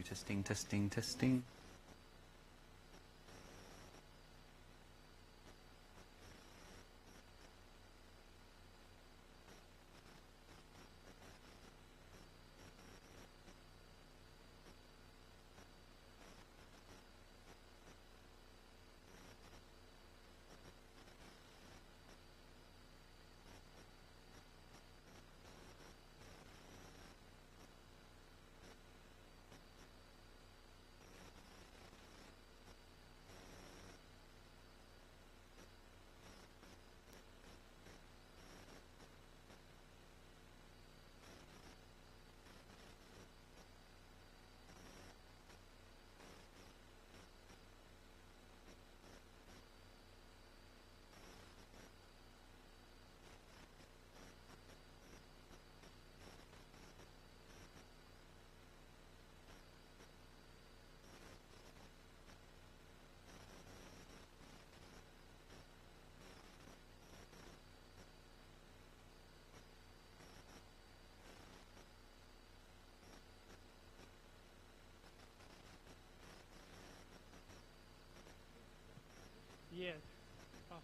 Testing, testing, testing. Yes. Oh.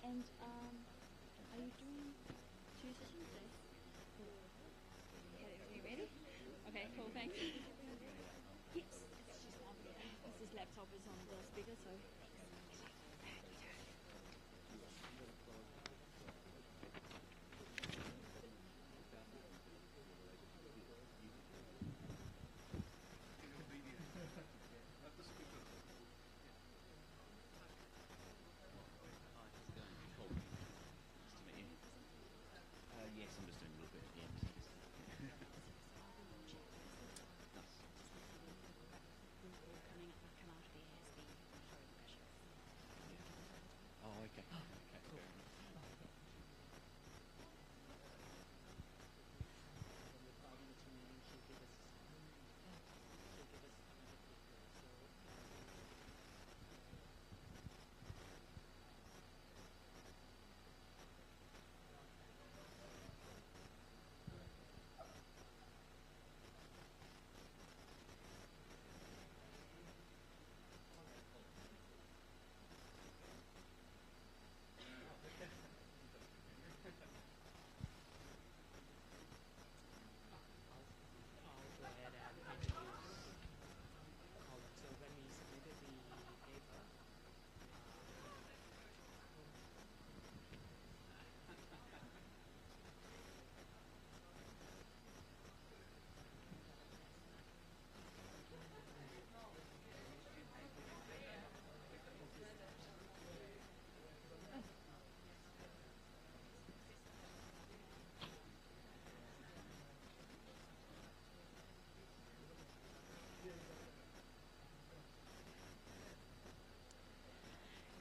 And are you doing 2 sessions today? Are you ready? Okay, cool, thanks. Yes, it's just on there. This laptop is on the speaker, so. Yes, I'm just doing a little bit at the end. Oh, okay. Okay, fair enough.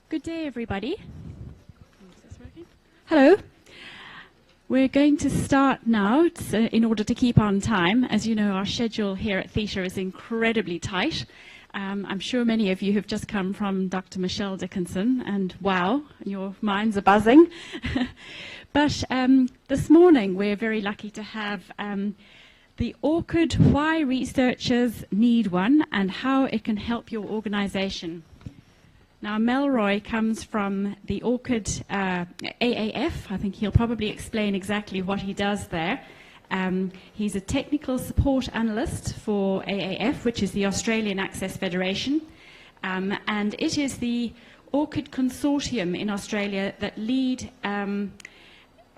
Good day, everybody. Is this working? Hello. We're going to start now in order to keep on time. As you know, our schedule here at THETA is incredibly tight. I'm sure many of you have just come from Dr. Michelle Dickinson, and wow, your minds are buzzing. But this morning, we're very lucky to have the Orchid Why Researchers Need One and How It Can Help Your Organization. Now, Melroy comes from the Orchid AAF. I think he'll probably explain exactly what he does there. He's a technical support analyst for AAF, which is the Australian Access Federation. And it is the Orchid Consortium in Australia that lead...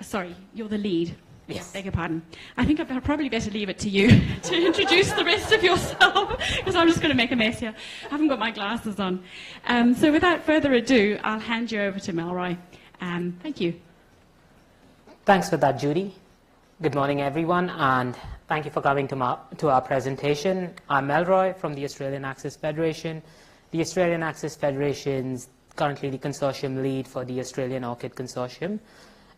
sorry, you're the lead. Yes. Beg your pardon. I think I'd probably better leave it to you to introduce the rest of yourself, because I'm just going to make a mess here. I haven't got my glasses on. So without further ado, I'll hand you over to Melroy. Thank you. Thanks for that, Judy. Good morning, everyone, and thank you for coming to our presentation. I'm Melroy from the Australian Access Federation. The Australian Access Federation's currently the consortium lead for the Australian ORCID Consortium.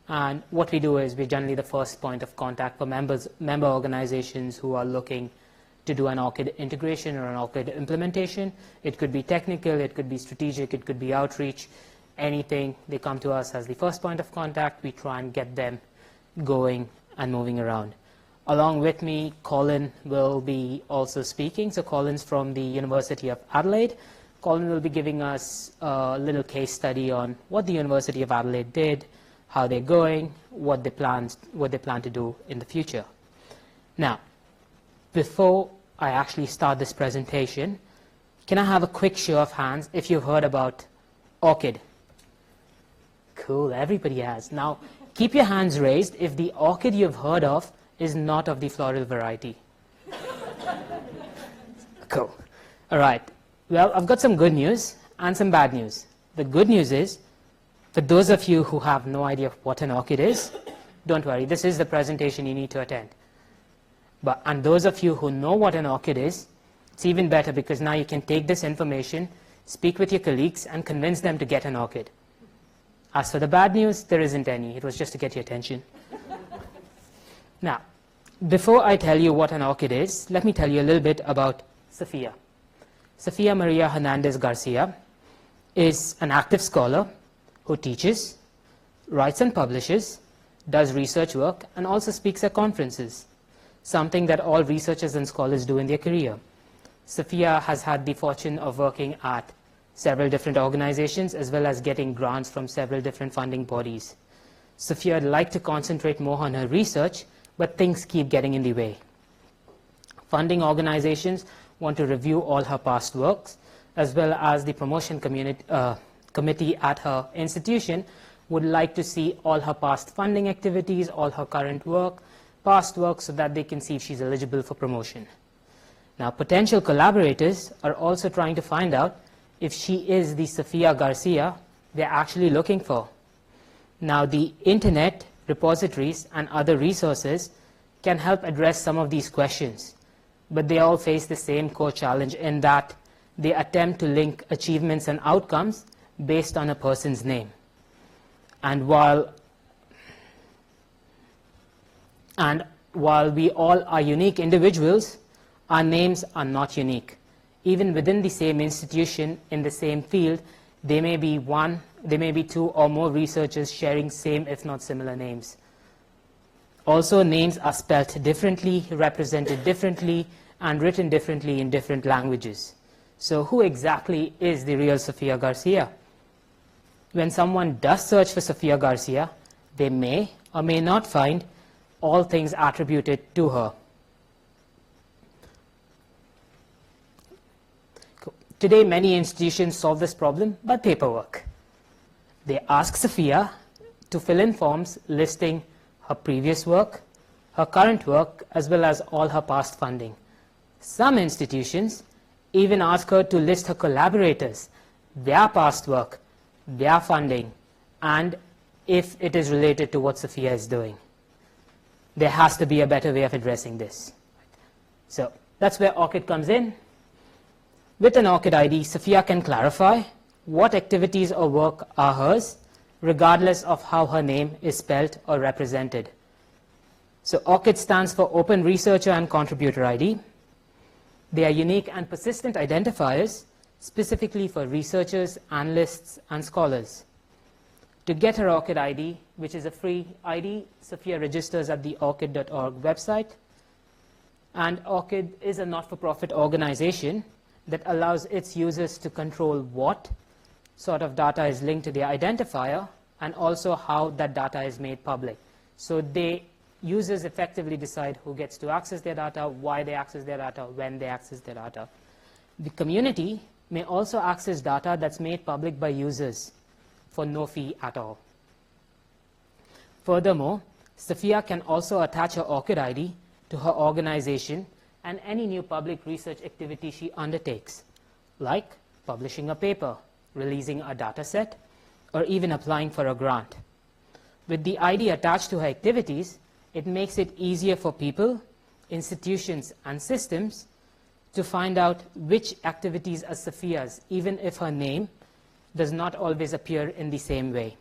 And what we do is we're generally the first point of contact for member organizations who are looking to do an ORCID integration or an ORCID implementation. It could be technical, it could be strategic, it could be outreach, anything. They come to us as the first point of contact. We try and get them going and moving around. Along with me, Colin will be also speaking. So Colin's from the University of Adelaide. Colin will be giving us a little case study on what the University of Adelaide did, how they're going, what they plan to do in the future. Now, before I actually start this presentation, can I have a quick show of hands if you've heard about ORCID? Cool, everybody has. Now, keep your hands raised if the ORCID you've heard of is not of the floral variety. Cool. All right. Well, I've got some good news and some bad news. The good news is, for those of you who have no idea what an ORCID is, don't worry, this is the presentation you need to attend. And those of you who know what an ORCID is, it's even better because now you can take this information, speak with your colleagues, and convince them to get an ORCID. As for the bad news, there isn't any. It was just to get your attention. Now, before I tell you what an ORCID is, let me tell you a little bit about Sophia. Sophia Maria Hernandez Garcia is an active scholar who teaches, writes and publishes, does research work, and also speaks at conferences, something that all researchers and scholars do in their career. Sophia has had the fortune of working at several different organizations as well as getting grants from several different funding bodies. Sophia would like to concentrate more on her research, but things keep getting in the way. Funding organizations want to review all her past works, as well as the promotion committee at her institution would like to see all her past funding activities, all her current work, past work, so that they can see if she's eligible for promotion. Now, potential collaborators are also trying to find out if she is the Sophia Garcia they're actually looking for. Now, the internet, repositories, and other resources can help address some of these questions, but they all face the same core challenge in that they attempt to link achievements and outcomes based on a person's name. And while we all are unique individuals, our names are not unique. Even within the same institution, in the same field, there may be two or more researchers sharing same if not similar names. Also, names are spelt differently, represented differently, and written differently in different languages. So who exactly is the real Sophia Garcia? When someone does search for Sophia Garcia, they may or may not find all things attributed to her. Today, many institutions solve this problem by paperwork. They ask Sophia to fill in forms listing her previous work, her current work, as well as all her past funding. Some institutions even ask her to list her collaborators, their past work, their funding, and if it is related to what Sophia is doing. There has to be a better way of addressing this. So that's where ORCID comes in. With an ORCID ID, Sophia can clarify what activities or work are hers, regardless of how her name is spelled or represented. So ORCID stands for Open Researcher and Contributor ID. They are unique and persistent identifiers specifically for researchers, analysts, and scholars. To get her ORCID ID, which is a free ID, Sophia registers at the orcid.org website. And ORCID is a not-for-profit organization that allows its users to control what sort of data is linked to their identifier and also how that data is made public. So users effectively decide who gets to access their data, why they access their data, when they access their data. The community may also access data that's made public by users for no fee at all. Furthermore, Sophia can also attach her ORCID ID to her organization and any new public research activity she undertakes, like publishing a paper, releasing a data set, or even applying for a grant. With the ID attached to her activities, it makes it easier for people, institutions, and systems to find out which activities are Sophia's, even if her name does not always appear in the same way.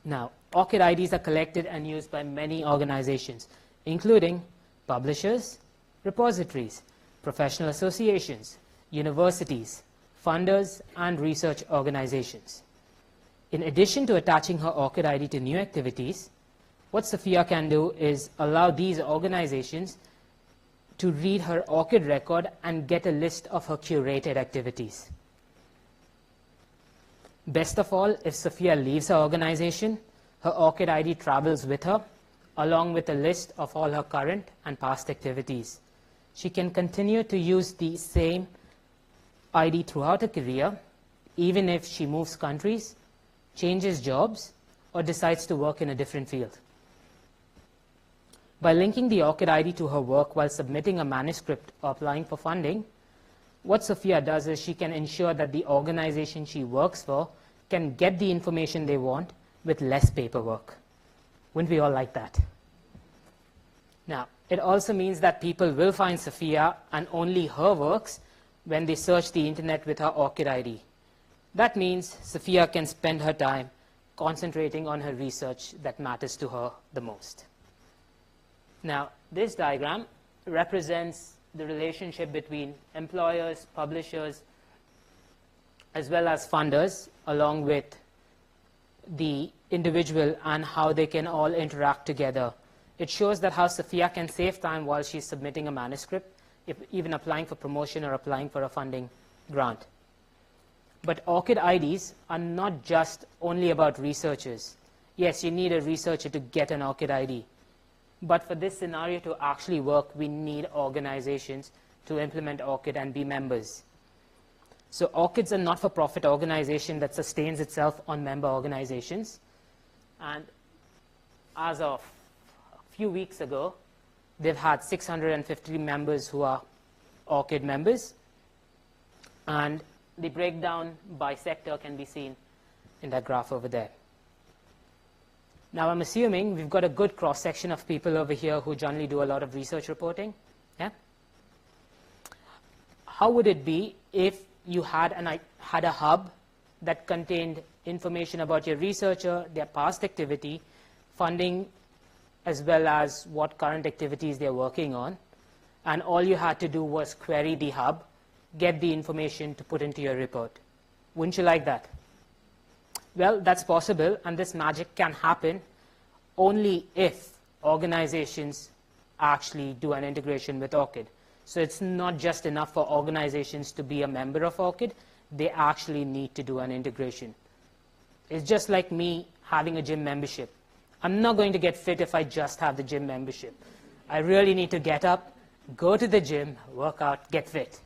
Now, ORCID IDs are collected and used by many organizations, including publishers, repositories, professional associations, universities, funders, and research organizations. In addition to attaching her ORCID ID to new activities, what Sophia can do is allow these organizations to read her ORCID record and get a list of her curated activities. Best of all, if Sophia leaves her organization, her ORCID ID travels with her, along with a list of all her current and past activities. She can continue to use the same ID throughout her career, even if she moves countries, changes jobs, or decides to work in a different field. By linking the ORCID ID to her work while submitting a manuscript or applying for funding, what Sophia does is she can ensure that the organization she works for can get the information they want with less paperwork. Wouldn't we all like that? Now, it also means that people will find Sophia and only her works when they search the internet with her ORCID ID. That means Sophia can spend her time concentrating on her research that matters to her the most. Now, this diagram represents the relationship between employers, publishers, as well as funders, along with the individual and how they can all interact together. It shows that how Sophia can save time while she's submitting a manuscript, even applying for promotion or applying for a funding grant. But ORCID IDs are not just only about researchers. Yes, you need a researcher to get an ORCID ID. But for this scenario to actually work, we need organizations to implement ORCID and be members. So ORCID's a not-for-profit organization that sustains itself on member organizations. And as of a few weeks ago, they've had 650 members who are ORCID members. And the breakdown by sector can be seen in that graph over there. Now, I'm assuming we've got a good cross-section of people over here who generally do a lot of research reporting. Yeah? How would it be if you had a hub that contained information about your researcher, their past activity, funding, as well as what current activities they're working on, and all you had to do was query the hub, get the information to put into your report? Wouldn't you like that? Well, that's possible, and this magic can happen only if organizations actually do an integration with ORCID. So it's not just enough for organizations to be a member of ORCID, they actually need to do an integration. It's just like me having a gym membership. I'm not going to get fit if I just have the gym membership. I really need to get up, go to the gym, work out, get fit.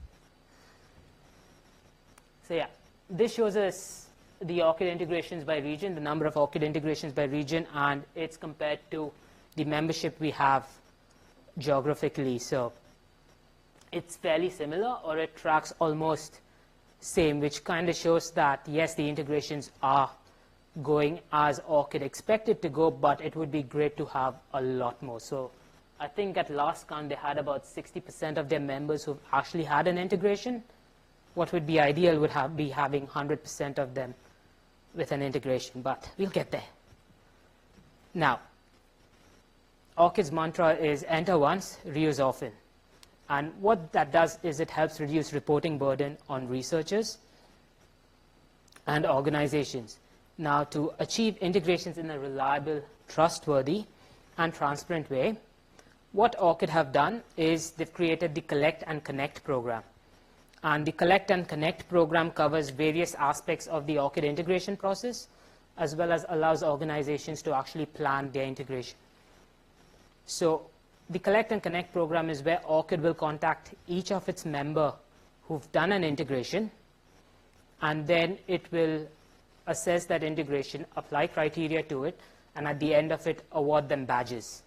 So yeah, this shows us the ORCID integrations by region, the number of ORCID integrations by region, and it's compared to the membership we have geographically. So it's fairly similar, or it tracks almost same, which kind of shows that, yes, the integrations are going as ORCID expected to go, but it would be great to have a lot more. So I think at last count, they had about 60% of their members who've actually had an integration. What would be ideal would be having 100% of them with an integration, but we'll get there. Now, ORCID's mantra is enter once, reuse often. And what that does is it helps reduce reporting burden on researchers and organizations. Now, to achieve integrations in a reliable, trustworthy, and transparent way, what ORCID have done is they've created the Collect and Connect program. And the Collect and Connect program covers various aspects of the ORCID integration process, as well as allows organizations to actually plan their integration. So the Collect and Connect program is where ORCID will contact each of its members who've done an integration, and then it will assess that integration, apply criteria to it, and at the end of it, award them badges.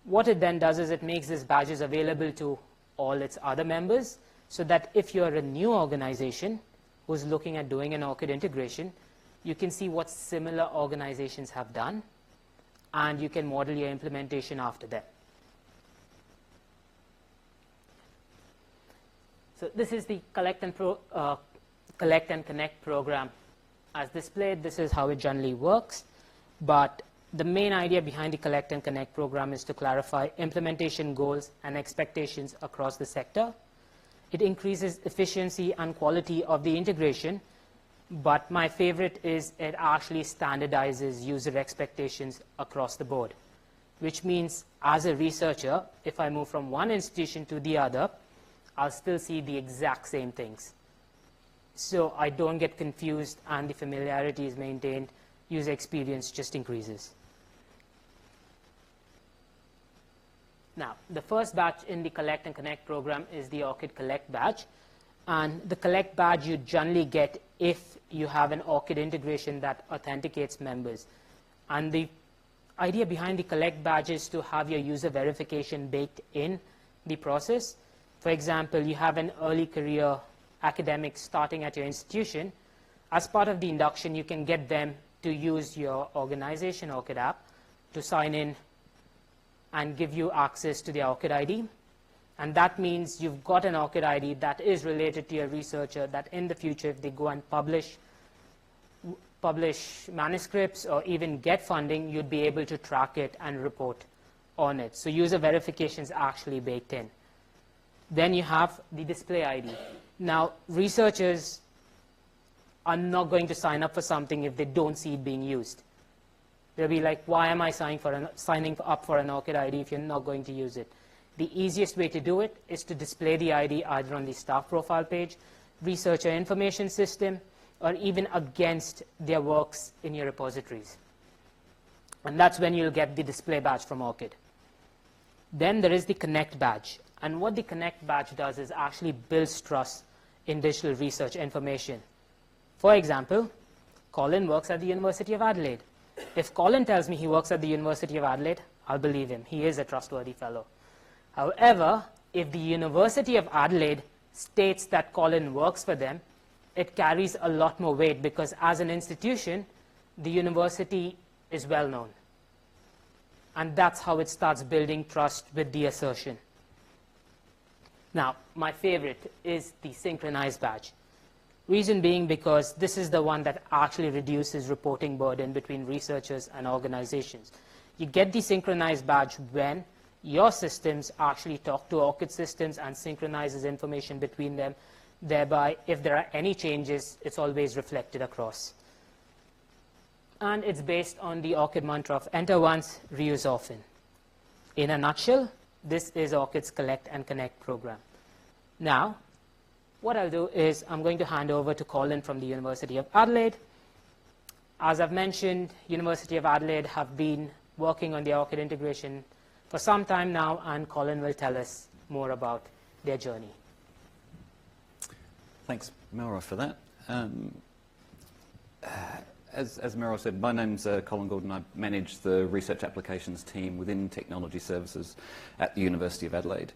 What it then does is it makes these badges available to all its other members, so that if you're a new organization who's looking at doing an ORCID integration, you can see what similar organizations have done, and you can model your implementation after them. So this is the Collect and Connect program. As displayed, this is how it generally works. But the main idea behind the Collect and Connect program is to clarify implementation goals and expectations across the sector. It increases efficiency and quality of the integration, but my favorite is it actually standardizes user expectations across the board, which means as a researcher, if I move from one institution to the other, I'll still see the exact same things. So I don't get confused and the familiarity is maintained, user experience just increases. Now, the first batch in the Collect and Connect program is the ORCID Collect badge. And the Collect badge you generally get if you have an ORCID integration that authenticates members. And the idea behind the Collect badge is to have your user verification baked in the process. For example, you have an early career academic starting at your institution. As part of the induction, you can get them to use your organization ORCID app to sign in and give you access to the ORCID ID. And that means you've got an ORCID ID that is related to your researcher, that in the future, if they go and publish manuscripts or even get funding, you'd be able to track it and report on it. So user verification is actually baked in. Then you have the display ID. Now, researchers are not going to sign up for something if they don't see it being used. They'll be like, why am I signing up for an ORCID ID if you're not going to use it? The easiest way to do it is to display the ID either on the staff profile page, researcher information system, or even against their works in your repositories. And that's when you'll get the display badge from ORCID. Then there is the Connect badge. And what the Connect badge does is actually builds trust in digital research information. For example, Colin works at the University of Adelaide. If Colin tells me he works at the University of Adelaide, I'll believe him. He is a trustworthy fellow. However, if the University of Adelaide states that Colin works for them, it carries a lot more weight because as an institution, the university is well known. And that's how it starts building trust with the assertion. Now, my favorite is the synchronized badge. Reason being because this is the one that actually reduces reporting burden between researchers and organizations. You get the synchronized badge when your systems actually talk to ORCID systems and synchronizes information between them. Thereby, if there are any changes, it's always reflected across. And it's based on the ORCID mantra of enter once, reuse often. In a nutshell, this is ORCID's Collect and Connect program. Now, what I'll do is I'm going to hand over to Colin from the University of Adelaide. As I've mentioned, University of Adelaide have been working on the ORCID integration for some time now, and Colin will tell us more about their journey. Thanks, Melroy, for that. As Melroy said, my name's Colin Gordon. I manage the research applications team within technology services at the University of Adelaide.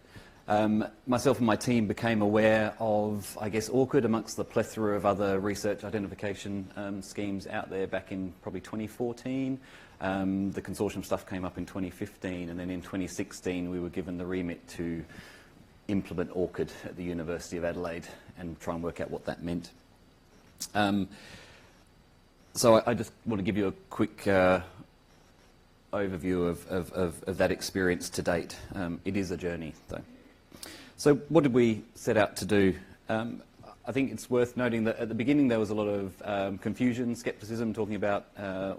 Myself and my team became aware of, I guess, ORCID amongst the plethora of other research identification schemes out there back in probably 2014. The consortium stuff came up in 2015, and then in 2016 we were given the remit to implement ORCID at the University of Adelaide and try and work out what that meant. So I just want to give you a quick overview of that experience to date. It is a journey, though. So what did we set out to do? I think it's worth noting that at the beginning there was a lot of confusion, skepticism, talking about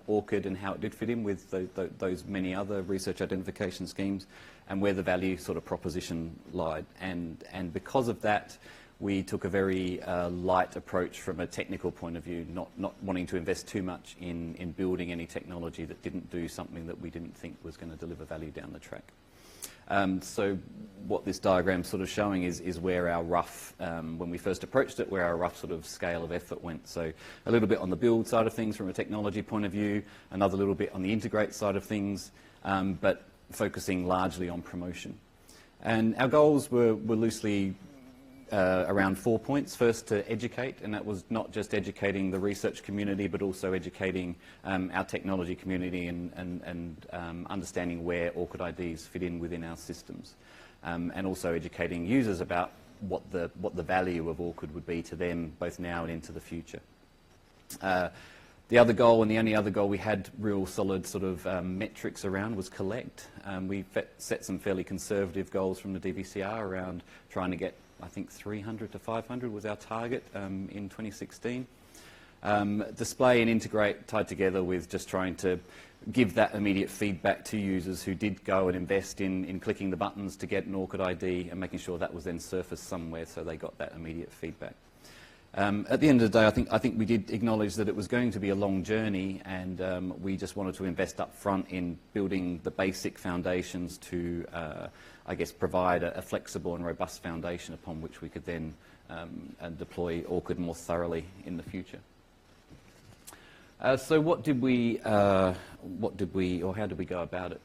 ORCID and how it did fit in with those many other research identification schemes and where the value sort of proposition lied. And because of that, we took a very light approach from a technical point of view, not wanting to invest too much in building any technology that didn't do something that we didn't think was going to deliver value down the track. So what this diagram's sort of showing is where our rough, when we first approached it, where our rough sort of scale of effort went. So a little bit on the build side of things from a technology point of view, another little bit on the integrate side of things, but focusing largely on promotion. And our goals were loosely around 4 points. First, to educate, and that was not just educating the research community, but also educating our technology community and understanding where ORCID IDs fit in within our systems. And also educating users about what the value of ORCID would be to them, both now and into the future. The other goal, and the only other goal we had real solid sort of metrics around, was collect. We set some fairly conservative goals from the DVCR around trying to get, I think 300 to 500 was our target in 2016. Display and integrate tied together with just trying to give that immediate feedback to users who did go and invest in clicking the buttons to get an ORCID ID and making sure that was then surfaced somewhere so they got that immediate feedback. At the end of the day, I think we did acknowledge that it was going to be a long journey, and we just wanted to invest up front in building the basic foundations to, I guess, provide a flexible and robust foundation upon which we could then deploy ORCID more thoroughly in the future. So how did we go about it?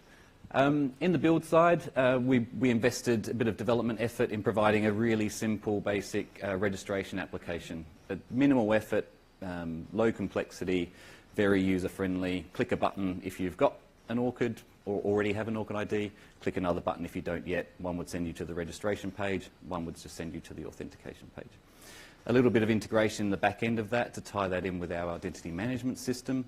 In the build side, we invested a bit of development effort in providing a really simple, basic registration application. Minimal effort, low complexity, very user-friendly. Click a button if you've got an ORCID or already have an ORCID ID. Click another button if you don't yet. One would send you to the registration page. One would just send you to the authentication page. A little bit of integration in the back end of that to tie that in with our identity management system.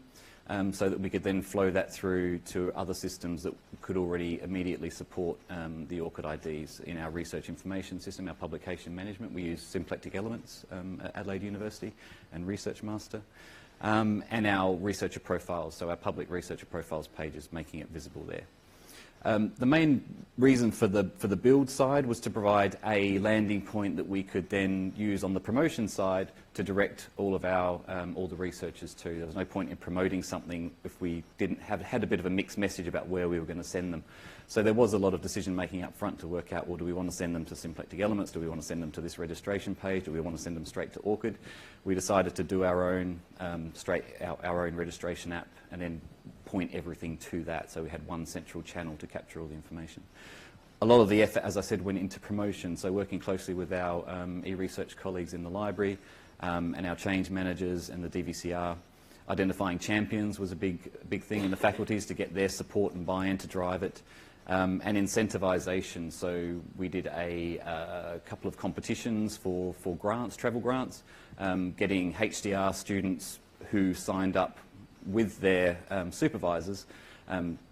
So that we could then flow that through to other systems that could already immediately support the ORCID IDs. In our research information system, our publication management, we use Symplectic Elements at Adelaide University and Research Master. And our researcher profiles, so our public researcher profiles pages, making it visible there. The main reason for the build side was to provide a landing point that we could then use on the promotion side to direct all of our all the researchers to. There was no point in promoting something if we didn't had a bit of a mixed message about where we were going to send them. So there was a lot of decision making up front to work out, well, do we want to send them to Symplectic Elements? Do we want to send them to this registration page? Do we want to send them straight to ORCID? We decided to do our own our own registration app and then point everything to that, so we had one central channel to capture all the information. A lot of the effort, as I said, went into promotion, so working closely with our e-research colleagues in the library and our change managers and the DVCR. Identifying champions was a big thing in the faculties to get their support and buy-in to drive it. And incentivisation, so we did a couple of competitions for grants, travel grants, getting HDR students who signed up with their supervisors.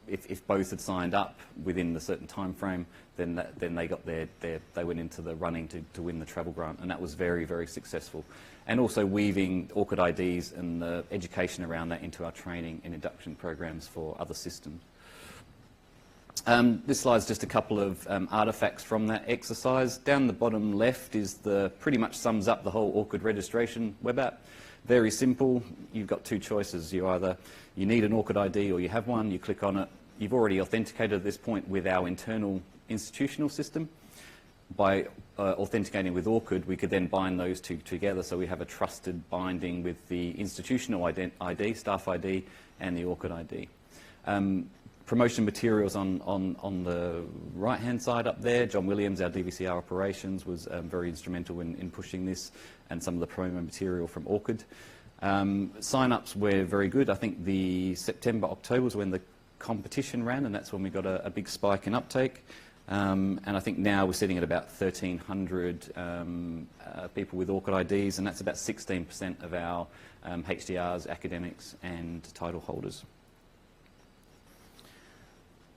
If both had signed up within a certain time frame, then they went into the running to win the travel grant, and that was very, very successful. And also weaving ORCID IDs and the education around that into our training and induction programs for other systems. This slide's just a couple of artifacts from that exercise. Down the bottom left is pretty much sums up the whole ORCID registration web app. Very simple. You've got two choices. You need an ORCID ID or you have one. You click on it. You've already authenticated at this point with our internal institutional system. By authenticating with ORCID, we could then bind those two together, so we have a trusted binding with the institutional ID, staff ID, and the ORCID ID. Promotion materials on the right-hand side up there. John Williams, our DVCR operations, was very instrumental in pushing this, and some of the promo material from ORCID. Sign-ups were very good. I think the September, October was when the competition ran, and that's when we got a big spike in uptake. And I think now we're sitting at about 1,300 people with ORCID IDs, and that's about 16% of our HDRs, academics, and title holders.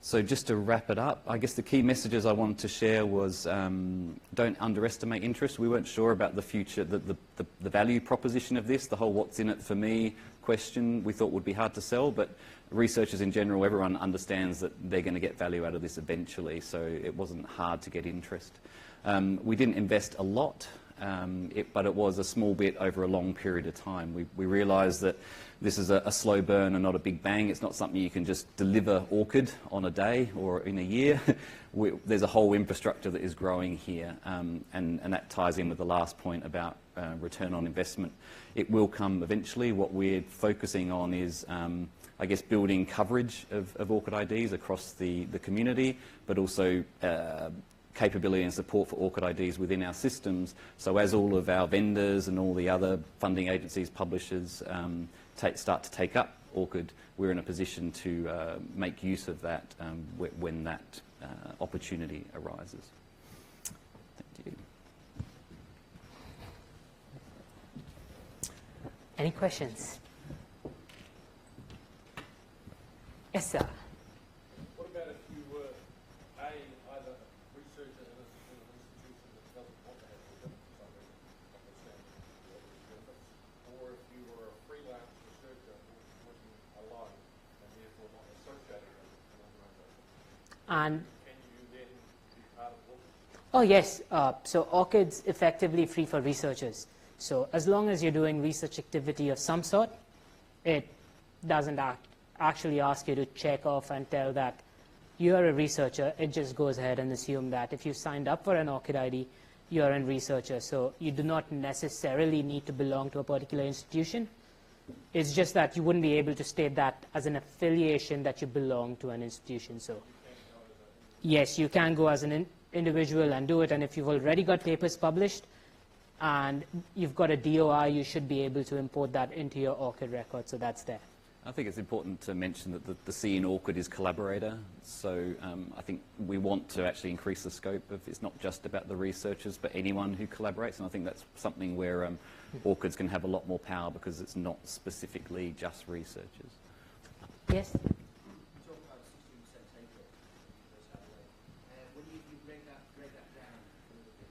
So just to wrap it up, I guess the key messages I wanted to share was don't underestimate interest. We weren't sure about the future, the value proposition of this, the whole what's in it for me question we thought would be hard to sell, but researchers in general, everyone understands that they're going to get value out of this eventually, so it wasn't hard to get interest. We didn't invest a lot. but it was a small bit over a long period of time. We realised that this is a slow burn and not a big bang. It's not something you can just deliver orchid on a day or in a year. There's a whole infrastructure that is growing here, and that ties in with the last point about return on investment. It will come eventually. What we're focusing on is I guess building coverage of orchid IDs across the community, but also capability and support for orchid IDs within our systems. So as all of our vendors and all the other funding agencies, publishers start to take up orchid, we're in a position to make use of that when that opportunity arises. Thank you. Any questions? Yes, sir. What about if you were either a researcher in an institution that doesn't want to have orchid for some reason, notwithstanding the obvious benefits, or if you were a freelance researcher working alone and therefore not associated with an organisation? And Can you then be part of orchid? oh yes, so ORCID's effectively free for researchers. So as long as you're doing research activity of some sort, it doesn't actually ask you to check off and tell that you're a researcher. It just goes ahead and assume that if you signed up for an ORCID ID, you're a researcher. So you do not necessarily need to belong to a particular institution. It's just that you wouldn't be able to state that as an affiliation that you belong to an institution. So yes, you can go as an individual and do it. And if you've already got papers published and you've got a DOI, you should be able to import that into your ORCID record. So that's there. I think it's important to mention that the C in orchid is collaborator. So I think we want to actually increase the scope of it's not just about the researchers, but anyone who collaborates. And I think that's something where orchids can have a lot more power because it's not specifically just researchers. Yes? You talk about 16% take rate in those Adelaide. When you break that down a little bit,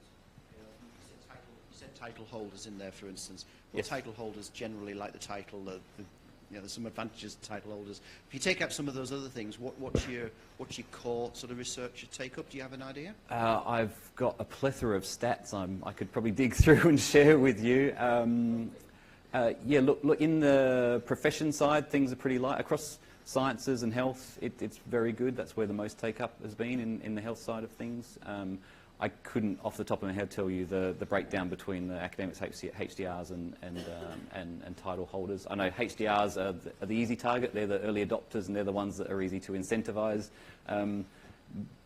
you said title holders in there, for instance. Well, Yes. Title holders generally like the title. There's some advantages to title holders. If you take up some of those other things, what's your core sort of research you take up? Do you have an idea? I've got a plethora of stats I could probably dig through and share with you. Yeah, look, in the profession side, things are pretty light. Across sciences and health, it's very good. That's where the most take-up has been in the health side of things. I couldn't, off the top of my head, tell you the breakdown between the academics, HDRs, and title holders. I know HDRs are the easy target. They're the early adopters, and they're the ones that are easy to incentivise. And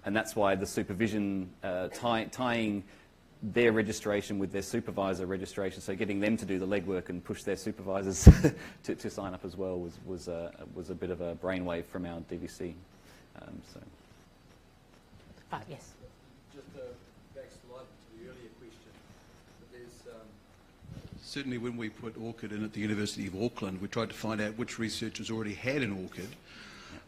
that's why the supervision, tying their registration with their supervisor registration, so getting them to do the legwork and push their supervisors to sign up as well was a bit of a brainwave from our DVC. Yes. Just back slightly to the earlier question, but there's Certainly when we put orchid in at the University of Auckland, we tried to find out which researchers already had an orchid.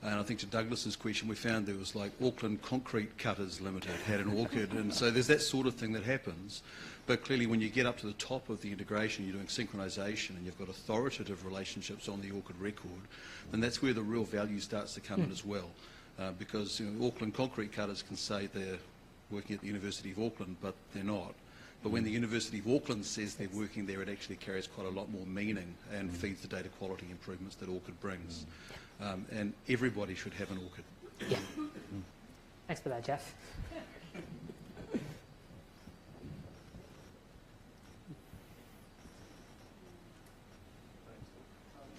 And I think to Douglas's question, we found there was like Auckland Concrete Cutters Limited had an orchid. And so there's that sort of thing that happens. But clearly when you get up to the top of the integration, you're doing synchronisation and you've got authoritative relationships on the orchid record, then that's where the real value starts to come in as well. Because Auckland Concrete Cutters can say they're working at the University of Auckland, but they're not. But when the University of Auckland says they're working there, it actually carries quite a lot more meaning and feeds the data quality improvements that orchid brings. And everybody should have an orchid. Yeah. Thanks for that, Jeff.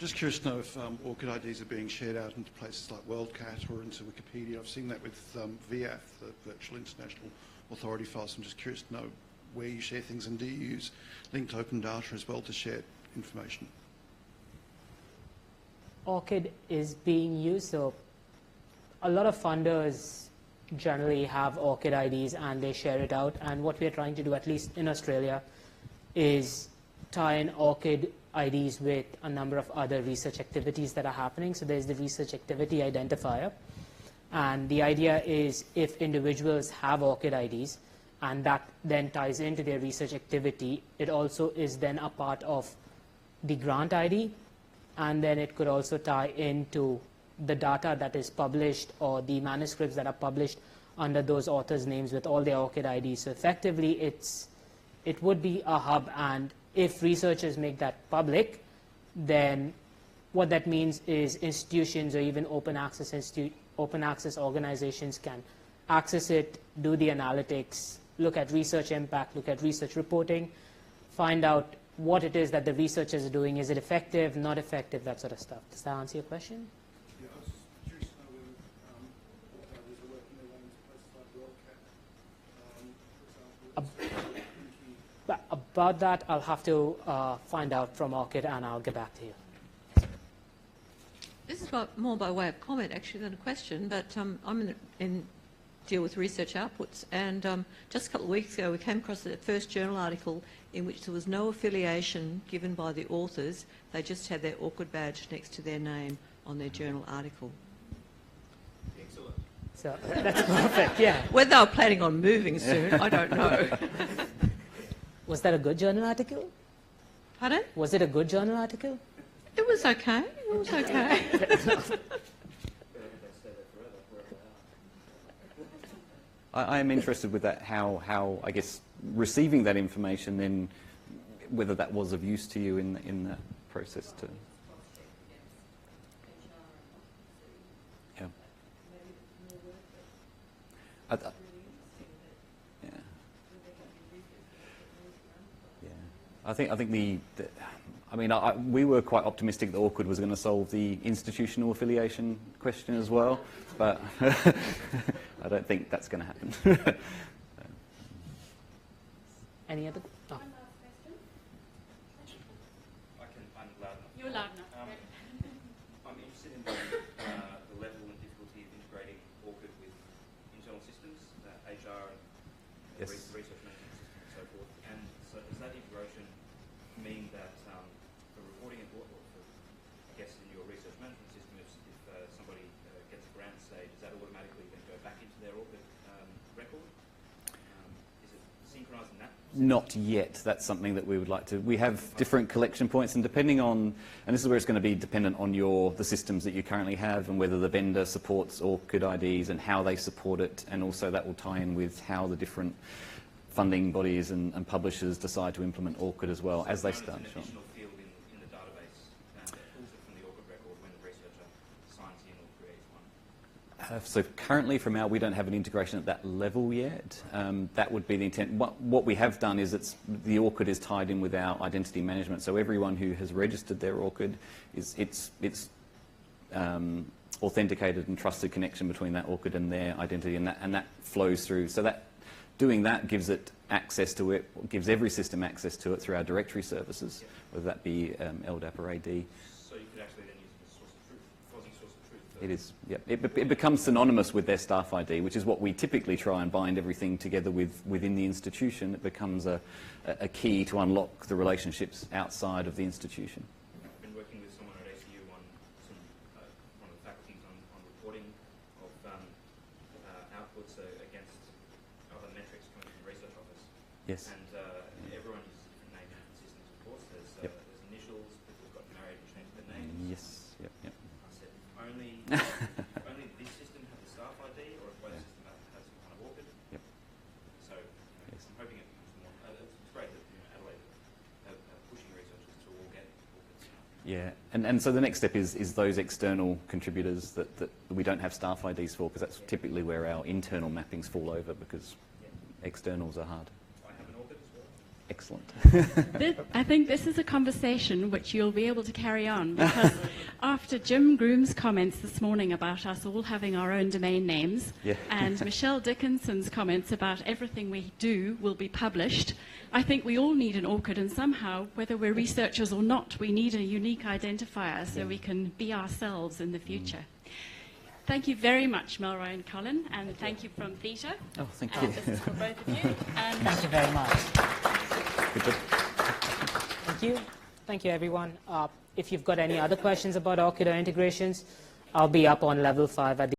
Just curious to know if orchid IDs are being shared out into places like WorldCat or into Wikipedia. I've seen that with VIAF, the Virtual International Authority files. I'm just curious to know where you share things, and do you use linked open data as well to share information? ORCID is being used, so a lot of funders generally have ORCID IDs and they share it out, and what we're trying to do, at least in Australia, is tie in ORCID IDs with a number of other research activities that are happening. So there's the research activity identifier, and the idea is if individuals have ORCID IDs and that then ties into their research activity, it also is then a part of the grant ID, and then it could also tie into the data that is published or the manuscripts that are published under those authors' names with all their ORCID IDs. So effectively, it's it would be a hub, and if researchers make that public, then what that means is institutions or even open access organizations can access it, do the analytics, look at research impact, look at research reporting, find out what it is that the researchers are doing. Is it effective, not effective, that sort of stuff. Does that answer your question? Yeah, I was just curious to know whether there's a working their way into places like WorldCat, for example. About that, I'll have to find out from ORCID, and I'll get back to you. This is more by way of comment, actually, than a question, but I'm in deal with research outputs, and just a couple of weeks ago we came across the first journal article in which there was no affiliation given by the authors. They just had their ORCID badge next to their name on their journal article. Excellent. So that's perfect, yeah. Whether they were planning on moving soon, I don't know. Was that a good journal article? Pardon? Was it a good journal article? It was okay. It was okay. I am interested with that, how I guess receiving that information, then whether that was of use to you in that process too. Yeah. Yeah. Yeah. I think we were quite optimistic that ORCID was going to solve the institutional affiliation question as well, but I don't think that's going to happen. Any other? Oh. I'm loud enough. You're loud enough. I'm interested in the level and difficulty of integrating ORCID with internal systems, HR, and Yes. research management systems and so forth. And so does that integration mean that for reporting and I guess in your research management system, if somebody gets a grant stage, is that automatically going to go back into their ORCID record? Is it synchronized in that? Not yet. That's something that we would like to. We have different collection points, and depending on, and this is where it's going to be dependent on the systems that you currently have, and whether the vendor supports ORCID IDs and how they support it, and also that will tie in with how the different funding bodies and publishers decide to implement ORCID as well as they start. Sure. Additional field in the database that pulls it from the ORCID record when the researcher signs in or creates one. So currently from we don't have an integration at that level yet. That would be the intent. What we have done is the ORCID is tied in with our identity management. So everyone who has registered their ORCID, it's authenticated and trusted connection between that ORCID and their identity, and that flows through. So doing that gives it access to it, gives every system access to it through our directory services, whether that be LDAP or AD. So you could actually then use it as a source of truth, fuzzy source of truth. It is, yeah. It becomes synonymous with their staff ID, which is what we typically try and bind everything together within the institution. It becomes a key to unlock the relationships outside of the institution. I've been working with someone at ACU on one of the faculties on reporting of outputs against other metrics coming from the research office. Yes. And everyone uses different names and systems, of course. There's initials, people who've got married and changed their names. Yes, yep. I said, only this system has a staff ID, or if both system has some kind of ORCID. Yep. So I'm hoping it becomes more. It's great that Adelaide are pushing researchers to all get ORCIDs now. Yeah, and so the next step is those external contributors that we don't have staff IDs for, because that's typically where our internal mappings fall over, because externals are hard. I have an ORCID as well. Excellent. I think this is a conversation which you'll be able to carry on, because after Jim Groom's comments this morning about us all having our own domain names, Yeah. and Michelle Dickinson's comments about everything we do will be published, I think we all need an ORCID, and somehow, whether we're researchers or not, we need a unique identifier so we can be ourselves in the future. Thank you very much, Melroy and Colin, and thank you from THETA. Oh, thank you. This is for both of you. And Thank you very much. Good job. Thank you. Thank you, everyone. If you've got any other questions about ORCID or integrations, I'll be up on level 5 at the